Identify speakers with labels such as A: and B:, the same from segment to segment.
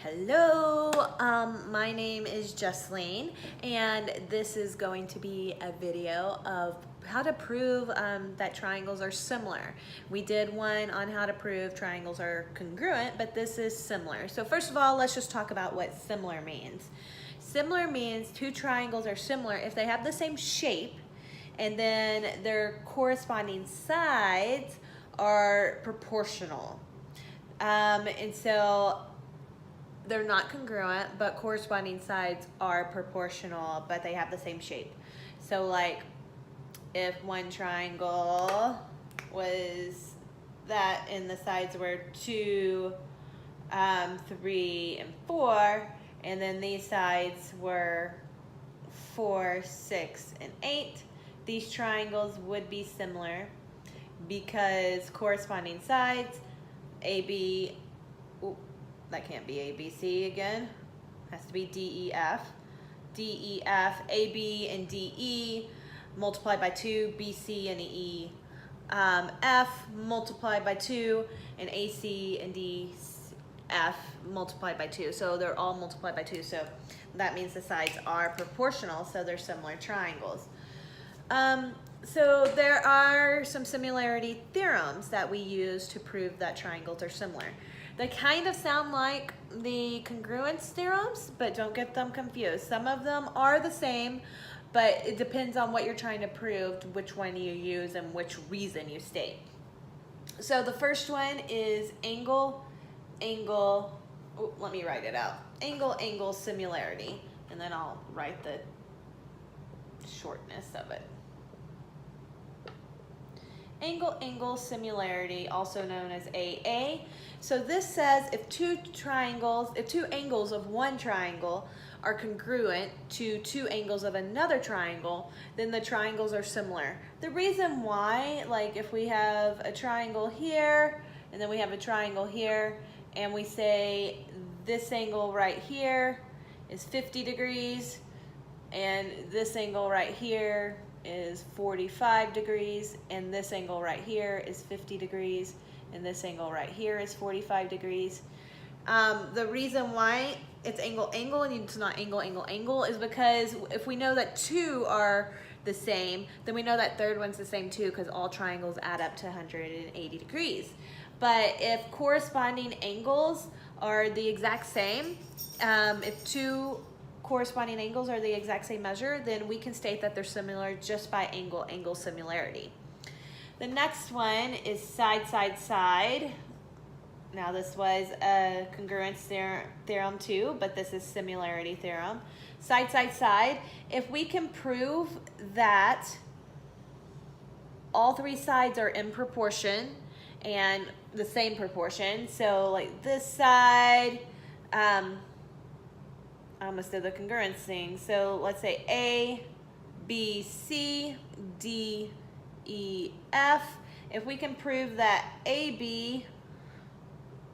A: Hello, my name is Justine, and this is going to be a video of how to prove that triangles are similar. We did one on how to prove triangles are congruent, but this is similar. So first of all, let's just talk about what similar means. Similar means two triangles are similar if they have the same shape and then their corresponding sides are proportional. And so they're not congruent, but corresponding sides are proportional, but they have the same shape. So like if one triangle was that and the sides were 2, 3, and 4, and then these sides were 4, 6, and 8, these triangles would be similar because corresponding sides, AB, that can't be ABC again. Has to be DEF. DEF, AB and DE multiplied by 2, BC and EE. F multiplied by 2, and AC and DF multiplied by 2. So they're all multiplied by 2. So that means the sides are proportional, so they're similar triangles. So there are some similarity theorems that we use to prove that triangles are similar. They kind of sound like the congruence theorems, but don't get them confused. Some of them are the same, but it depends on what you're trying to prove, which one you use and which reason you state. So the first one is angle, let me write it out. Angle, similarity, and then I'll write the shortness of it. Angle, similarity, also known as AA. So this says if two angles of one triangle are congruent to two angles of another triangle, then the triangles are similar. The reason why, like if we have a triangle here, and then we have a triangle here, and we say this angle right here is 50 degrees, and this angle right here is 45 degrees, and this angle right here is 50 degrees, and this angle right here is 45 degrees. The reason why it's angle and it's not angle is because if we know that two are the same, then we know that third one's the same too, because all triangles add up to 180 degrees. But if corresponding angles are the exact same, if two corresponding angles are the exact same measure, then we can state that they're similar just by angle similarity. The next one is side. Now this was a congruence theorem too, but this is similarity theorem. Side. If we can prove that all three sides are in proportion and the same proportion, so like this side, I almost did the congruence thing. So let's say A, B, C, D, E, F. If we can prove that AB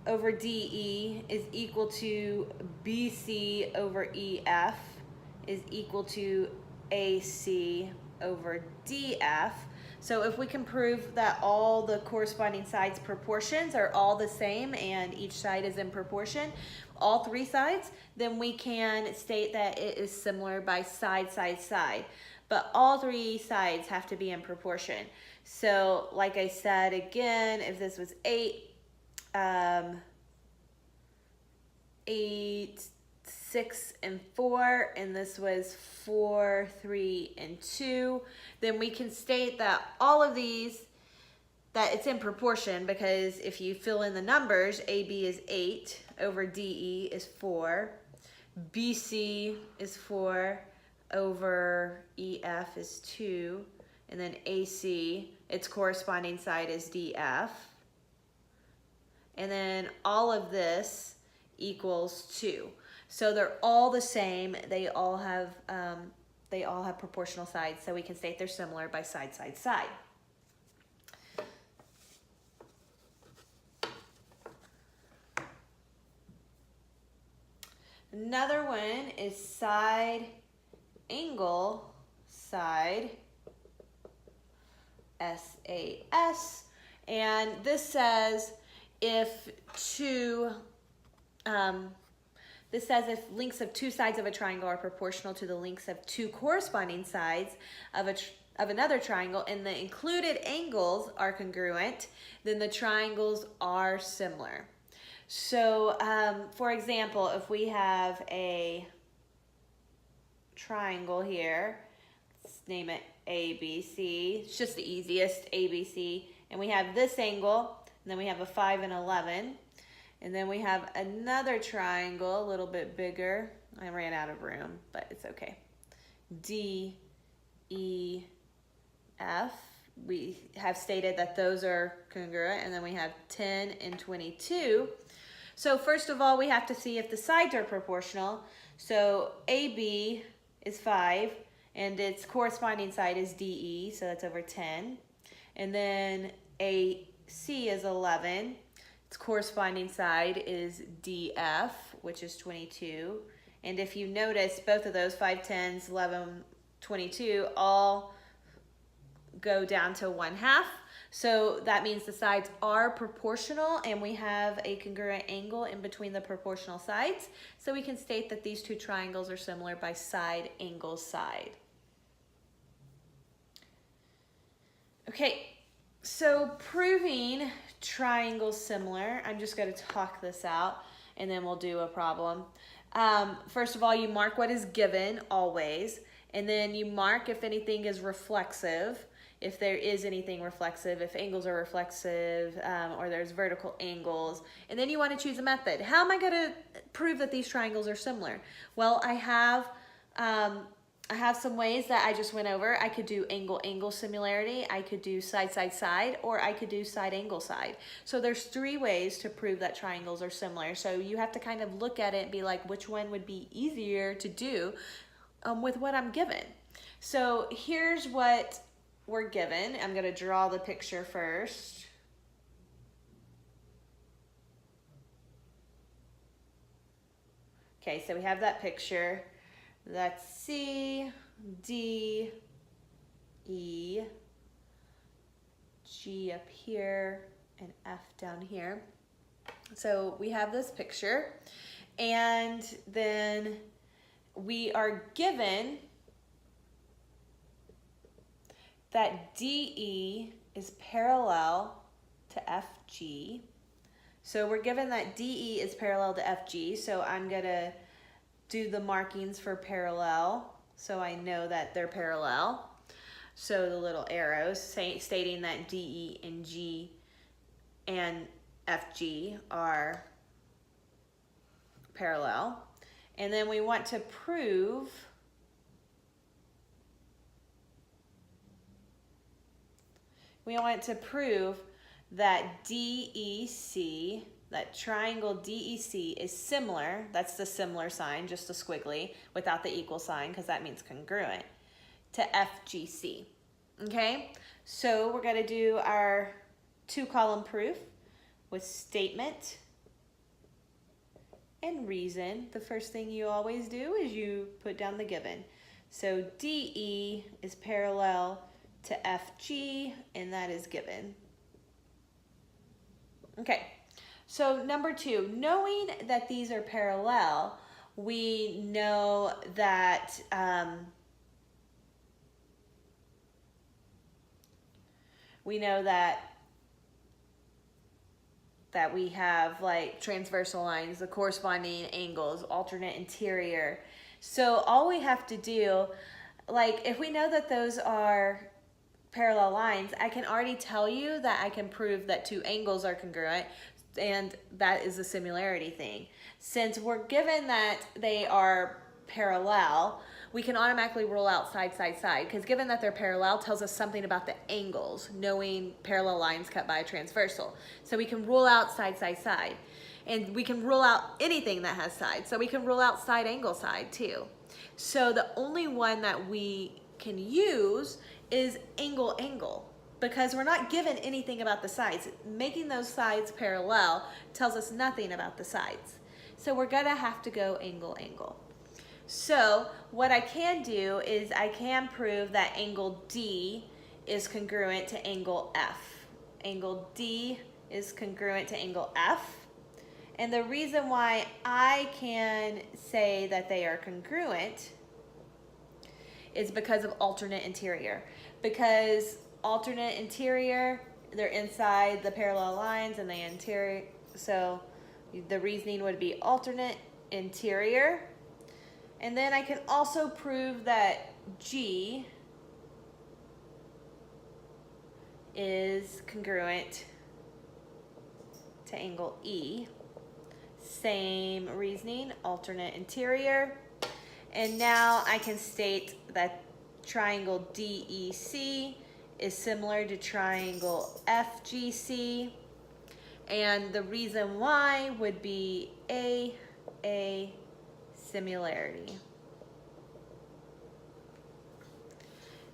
A: over DE is equal to BC over EF is equal to AC over DF. So if we can prove that all the corresponding sides proportions are all the same and each side is in proportion, all three sides, then we can state that it is similar by side. But all three sides have to be in proportion. So like I said again, if this was 8, 6, and 4, and this was 4, 3, and 2, then we can state that all of these, that it's in proportion, because if you fill in the numbers, AB is 8 over DE is 4, BC is 4 over EF is 2, and then AC, its corresponding side is DF, and then all of this equals 2. So they're all the same. They all have proportional sides, so we can state they're similar by side. Another one is side, angle, side, SAS, and this says if two This says if lengths of two sides of a triangle are proportional to the lengths of two corresponding sides of another triangle and the included angles are congruent, then the triangles are similar. So, for example, if we have a triangle here, let's name it ABC. It's just the easiest, ABC. And we have this angle, and then we have a 5 and 11. And then we have another triangle, a little bit bigger. I ran out of room, but it's okay. D, E, F. We have stated that those are congruent, and then we have 10 and 22. So first of all, we have to see if the sides are proportional. So AB is 5, and its corresponding side is DE, so that's over 10. And then AC is 11. Its corresponding side is DF, which is 22. And if you notice, both of those, 5 10s, 11, 22, all go down to 1/2. So that means the sides are proportional, and we have a congruent angle in between the proportional sides. So we can state that these two triangles are similar by side angle side. Okay, so proving triangles similar, I'm just going to talk this out and then we'll do a problem. First of all, you mark what is given always, and then you mark if anything is reflexive, if there is anything reflexive, if angles are reflexive, or there's vertical angles, and then you want to choose a method. How am I going to prove that these triangles are similar? Well, I have some ways that I just went over. I could do angle-angle similarity, I could do side-side-side, or I could do side-angle-side. So there's 3 ways to prove that triangles are similar. So you have to kind of look at it and be like, which one would be easier to do with what I'm given. So here's what we're given. I'm going to draw the picture first. Okay, so we have that picture. That's C, D, E, G up here, and F down here. So we have this picture, and then we are given that DE is parallel to FG. So we're given that DE is parallel to FG, so I'm going to do the markings for parallel so I know that they're parallel. So the little arrows stating that DE and G and FG are parallel. And then we want to prove that DEC, that triangle DEC is similar, that's the similar sign, just a squiggly, without the equal sign, because that means congruent, to FGC. Okay, so we're going to do our 2-column proof with statement and reason. The first thing you always do is you put down the given. So DE is parallel to FG, and that is given. Okay, so number 2, knowing that these are parallel, we know that we have like transversal lines, the corresponding angles, alternate interior. So all we have to do, like if we know that those are parallel lines, I can already tell you that I can prove that 2 angles are congruent, and that is a similarity thing. Since we're given that they are parallel, we can automatically rule out side, side, side, because given that they're parallel tells us something about the angles, knowing parallel lines cut by a transversal. So we can rule out side, side, side. And we can rule out anything that has sides. So we can rule out side, angle, side too. So the only one that we can use is angle, angle, because we're not given anything about the sides. Making those sides parallel tells us nothing about the sides. So we're gonna have to go angle, angle. So what I can do is I can prove that angle D is congruent to angle F. Angle D is congruent to angle F. And the reason why I can say that they are congruent is because of alternate interior. Because alternate interior, they're inside the parallel lines and the interior, so the reasoning would be alternate interior. And then I can also prove that G is congruent to angle E. Same reasoning, alternate interior. And now I can state that triangle DEC is similar to triangle FGC. And the reason why would be A similarity.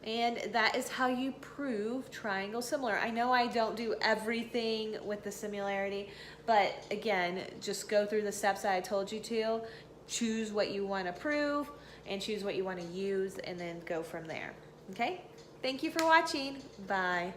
A: And that is how you prove triangle similar. I know I don't do everything with the similarity, but again, just go through the steps that I told you to. Choose what you want to prove and choose what you want to use, and then go from there. Okay? Thank you for watching. Bye.